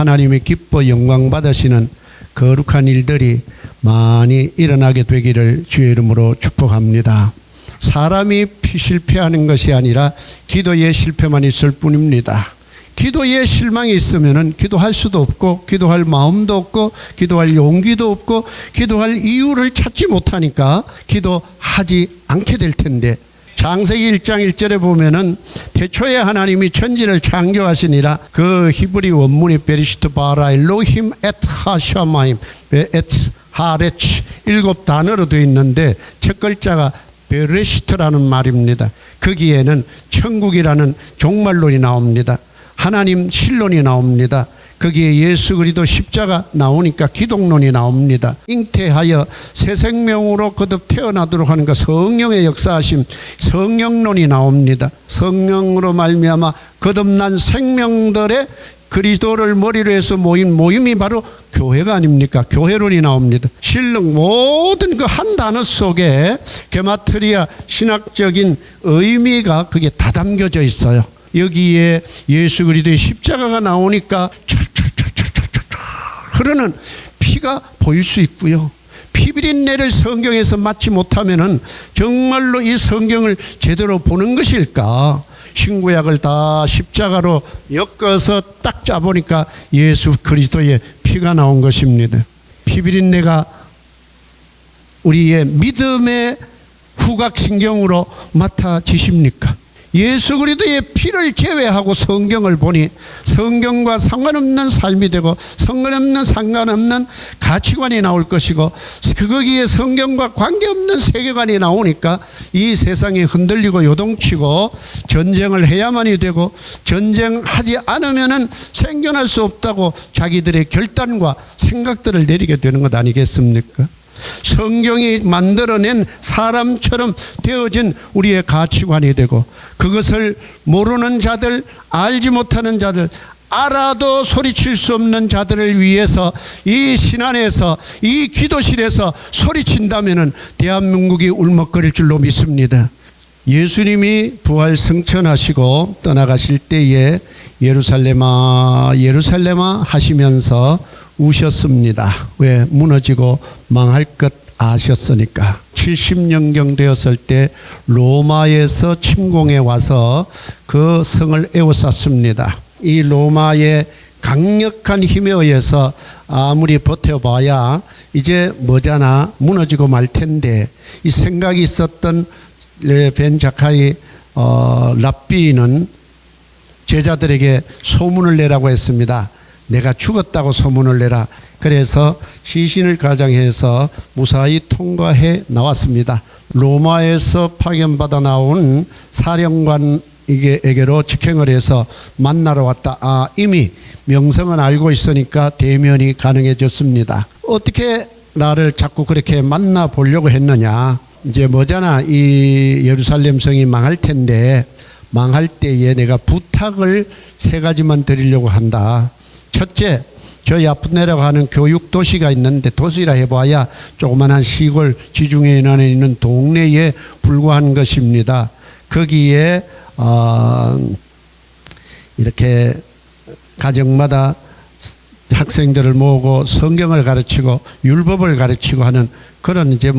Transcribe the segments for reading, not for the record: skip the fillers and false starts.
하나님이 기뻐 영광 받으시는 거룩한 일들이 많이 일어나게 되기를 주의 이름으로 축복합니다. 사람이 실패하는 것이 아니라 기도에 실패만 있을 뿐입니다. 기도에 실망이 있으면 기도할 수도 없고 기도할 마음도 없고 기도할 용기도 없고 기도할 이유를 찾지 못하니까 기도하지 않게 될 텐데, 창세기 1장 1절에 보면은 태초에 하나님이 천지를 창조하시니라. 그 히브리 원문이 베리시트 바라 엘로힘 엣 하샤마임 엣 하레치 7단어로 되어 있는데 첫 글자가 베레시트라는 말입니다. 거기에는 천국이라는 종말론이 나옵니다. 하나님 신론이 나옵니다. 거기에 예수 그리스도 십자가 나오니까 기독론이 나옵니다. 잉태하여 새 생명으로 거듭 태어나도록 하는 그 성령의 역사하심, 성령론이 나옵니다. 성령으로 말미암아 거듭난 생명들의 그리스도를 머리로 해서 모인 모임이 바로 교회가 아닙니까? 교회론이 나옵니다. 실능 모든 그 한 단어 속에 게마트리아 신학적인 의미가 그게 다 담겨져 있어요. 여기에 예수 그리스도의 십자가가 나오니까 흐르는 피가 보일 수 있고요. 피비린내를 성경에서 맡지 못하면은 정말로 이 성경을 제대로 보는 것일까? 신구약을 다 십자가로 엮어서 딱 짜보니까 예수 그리스도의 피가 나온 것입니다. 피비린내가 우리의 믿음의 후각신경으로 맡아지십니까? 예수 그리스도의 피를 제외하고 성경을 보니 성경과 상관없는 삶이 되고 상관없는 가치관이 나올 것이고, 거기에 성경과 관계없는 세계관이 나오니까 이 세상이 흔들리고 요동치고 전쟁을 해야만이 되고, 전쟁하지 않으면은 생존할 수 없다고 자기들의 결단과 생각들을 내리게 되는 것 아니겠습니까? 성경이 만들어낸 사람처럼 되어진 우리의 가치관이 되고, 그것을 모르는 자들, 알지 못하는 자들, 알아도 소리칠 수 없는 자들을 위해서 이 신안에서, 이 기도실에서 소리친다면 대한민국이 울먹거릴 줄로 믿습니다. 예수님이 부활 승천하시고 떠나가실 때에 예루살렘아 예루살렘아 하시면서 우셨습니다. 왜? 무너지고 망할 것 아셨으니까. 70년경 되었을 때 로마에서 침공해 와서 그 성을 에워쌌습니다. 이 로마의 강력한 힘에 의해서 아무리 버텨봐야 이제 머자나 무너지고 말 텐데, 이 생각이 있었던 벤 자카이 랍비는 제자들에게 소문을 내라고 했습니다. 내가 죽었다고 소문을 내라. 그래서 시신을 가장해서 무사히 통과해 나왔습니다. 로마에서 파견받아 나온 사령관에게로 직행을 해서 만나러 왔다. 이미 명성은 알고 있으니까 대면이 가능해졌습니다. 어떻게 나를 자꾸 그렇게 만나 보려고 했느냐? 이제 뭐잖아, 이 예루살렘 성이 망할 텐데, 망할 때에 내가 부탁을 3가지만 드리려고 한다. 첫째, 저 야푸네라고 하는 교육 도시가 있는데, 도시라 해봐야 조그만한 시골 지중해 연안에 있는 동네에 불과한 것입니다. 거기에 이렇게 가정마다 학생들을 모으고 성경을 가르치고 율법을 가르치고 하는 그런 이제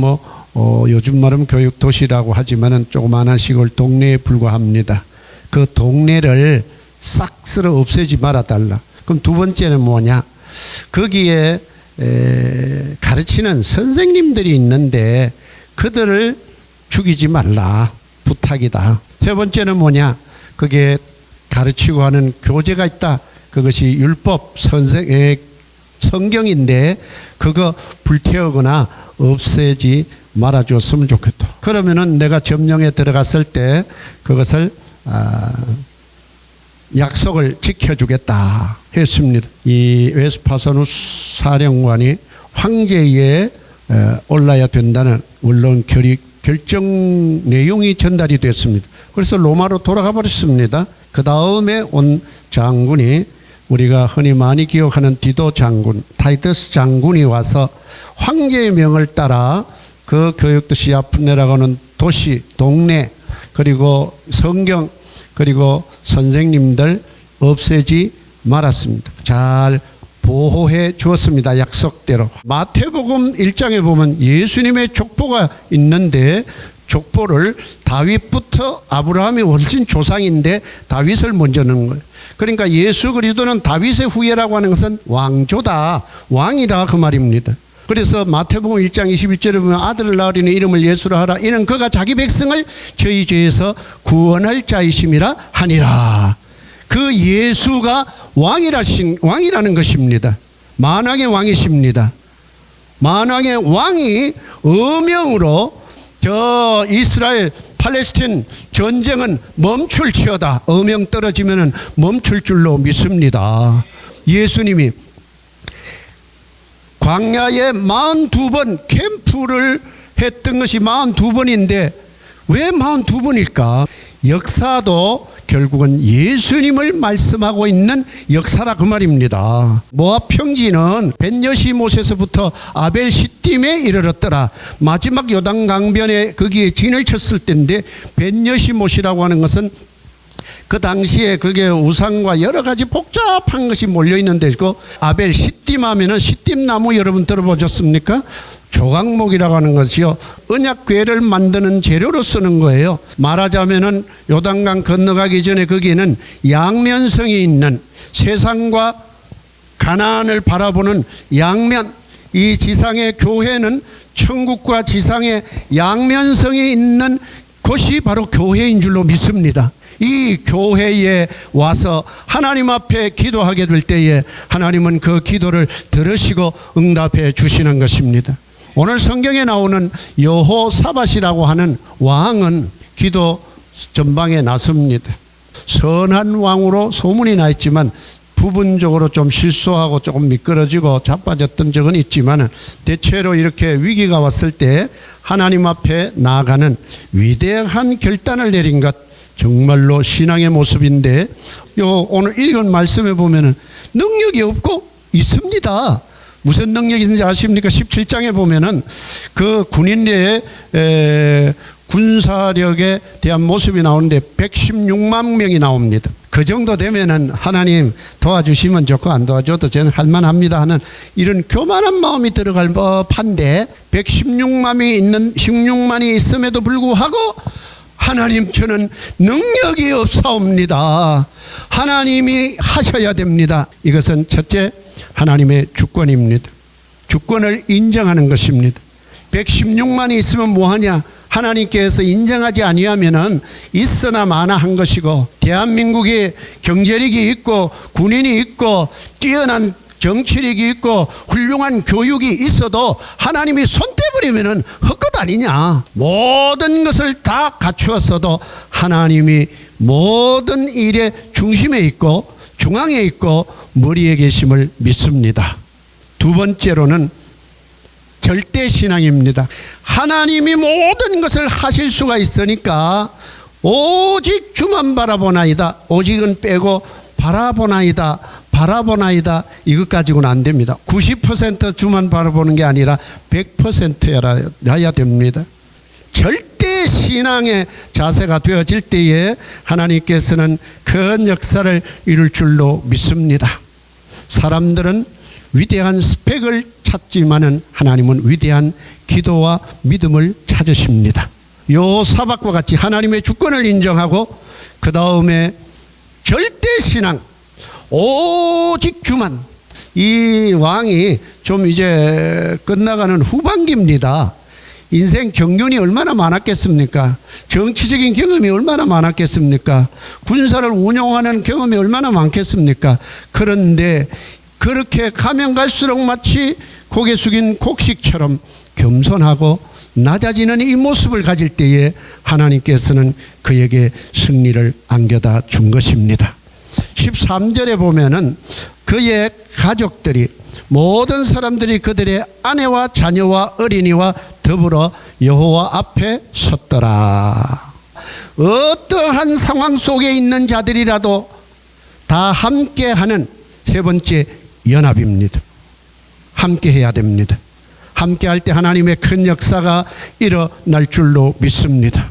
요즘 말하면 교육 도시라고 하지만은 조그마한 시골 동네에 불과합니다. 그 동네를 싹 쓸어 없애지 말아달라. 그럼 두 번째는 뭐냐? 거기에 가르치는 선생님들이 있는데 그들을 죽이지 말라. 부탁이다. 세 번째는 뭐냐? 거기에 가르치고 하는 교재가 있다. 그것이 율법 성경인데 그거 불태우거나 없애지 말아줬으면 좋겠다. 그러면은 내가 점령에 들어갔을 때 그것을 약속을 지켜주겠다 했습니다. 이 웨스파서누스 사령관이 황제에 올라야 된다는 원론 결정 내용이 전달이 됐습니다. 그래서 로마로 돌아가 버렸습니다. 그 다음에 온 장군이 우리가 흔히 많이 기억하는 디도 장군, 타이터스 장군이 와서 황제의 명을 따라 그 교육도시 야푸네라고 하는 도시, 동네, 그리고 성경, 그리고 선생님들 없애지 말았습니다. 잘 보호해 주었습니다. 약속대로. 마태복음 1장에 보면 예수님의 족보가 있는데 족보를 다윗부터, 아브라함이 훨씬 조상인데 다윗을 먼저 넣은 거예요. 그러니까 예수 그리스도는 다윗의 후예라고 하는 것은 왕조다, 왕이다 그 말입니다. 그래서 마태복음 1장 21절에 보면 아들을 낳으리니 이름을 예수라 하라. 이는 그가 자기 백성을 저희 죄에서 구원할 자이심이라 하니라. 그 예수가 왕이라는 것입니다. 만왕의 왕이십니다. 만왕의 왕이 어명으로 저 이스라엘 팔레스틴 전쟁은 멈출지어다. 어명 떨어지면 멈출 줄로 믿습니다. 예수님이 광야에 42번 캠프를 했던 것이 42번인데 왜 42번일까? 역사도 결국은 예수님을 말씀하고 있는 역사라 그 말입니다. 모압 평지는 벳여시못에서부터 아벨 시딤에 이르렀더라. 마지막 요단 강변에 거기에 진을 쳤을 때인데 벳여시못이라고 하는 것은 그 당시에 그게 우상과 여러 가지 복잡한 것이 몰려 있는 데고, 아벨 시딤 하면은 시딤 나무 여러분 들어보셨습니까? 조각목이라고 하는 것이요, 언약궤를 만드는 재료로 쓰는 거예요. 말하자면은 요단강 건너가기 전에 거기에는 양면성이 있는, 세상과 가나안을 바라보는 양면, 이 지상의 교회는 천국과 지상의 양면성이 있는 곳이 바로 교회인 줄로 믿습니다. 이 교회에 와서 하나님 앞에 기도하게 될 때에 하나님은 그 기도를 들으시고 응답해 주시는 것입니다. 오늘 성경에 나오는 여호사밧이라고 하는 왕은 기도 전방에 나섭니다. 선한 왕으로 소문이 나 있지만 부분적으로 좀 실수하고 조금 미끄러지고 자빠졌던 적은 있지만 대체로 이렇게 위기가 왔을 때 하나님 앞에 나아가는 위대한 결단을 내린 것, 정말로 신앙의 모습인데, 오늘 읽은 말씀에 보면은 능력이 없고 있습니다. 무슨 능력인지 아십니까? 17장에 보면은 그 군인의 군사력에 대한 모습이 나오는데 116만 명이 나옵니다. 그 정도 되면은 하나님 도와주시면 좋고 안 도와줘도 저는 할만합니다 하는 이런 교만한 마음이 들어갈 법한데, 116만이 있음에도 불구하고 하나님 저는 능력이 없사옵니다. 하나님이 하셔야 됩니다. 이것은 첫째, 하나님의 주권입니다. 주권을 인정하는 것입니다. 116만이 있으면 뭐하냐? 하나님께서 인정하지 아니하면은 있으나 마나 한 것이고, 대한민국에 경제력이 있고 군인이 있고 뛰어난 정치력이 있고 훌륭한 교육이 있어도 하나님이 손 떼버리면은 헛것 아니냐? 모든 것을 다 갖추었어도 하나님이 모든 일의 중심에 있고 중앙에 있고 머리에 계심을 믿습니다. 두 번째로는 절대신앙입니다. 하나님이 모든 것을 하실 수가 있으니까 오직 주만 바라보나이다, 오직은 빼고 바라보나이다, 이것 가지고는 안 됩니다. 90% 주만 바라보는 게 아니라 100%여야 됩니다. 절대 신앙의 자세가 되어질 때에 하나님께서는 큰 역사를 이룰 줄로 믿습니다. 사람들은 위대한 스펙을 찾지만은 하나님은 위대한 기도와 믿음을 찾으십니다. 여호사밧과 같이 하나님의 주권을 인정하고 그 다음에 절대 신앙, 오직 주만. 이 왕이 좀 이제 끝나가는 후반기입니다. 인생 경륜이 얼마나 많았겠습니까? 정치적인 경험이 얼마나 많았겠습니까? 군사를 운용하는 경험이 얼마나 많겠습니까? 그런데 그렇게 가면 갈수록 마치 고개 숙인 곡식처럼 겸손하고 낮아지는 이 모습을 가질 때에 하나님께서는 그에게 승리를 안겨다 준 것입니다. 13절에 보면은 그의 가족들이, 모든 사람들이 그들의 아내와 자녀와 어린이와 더불어 여호와 앞에 섰더라. 어떠한 상황 속에 있는 자들이라도 다 함께하는 세 번째 연합입니다. 함께 해야 됩니다. 함께 할 때 하나님의 큰 역사가 일어날 줄로 믿습니다.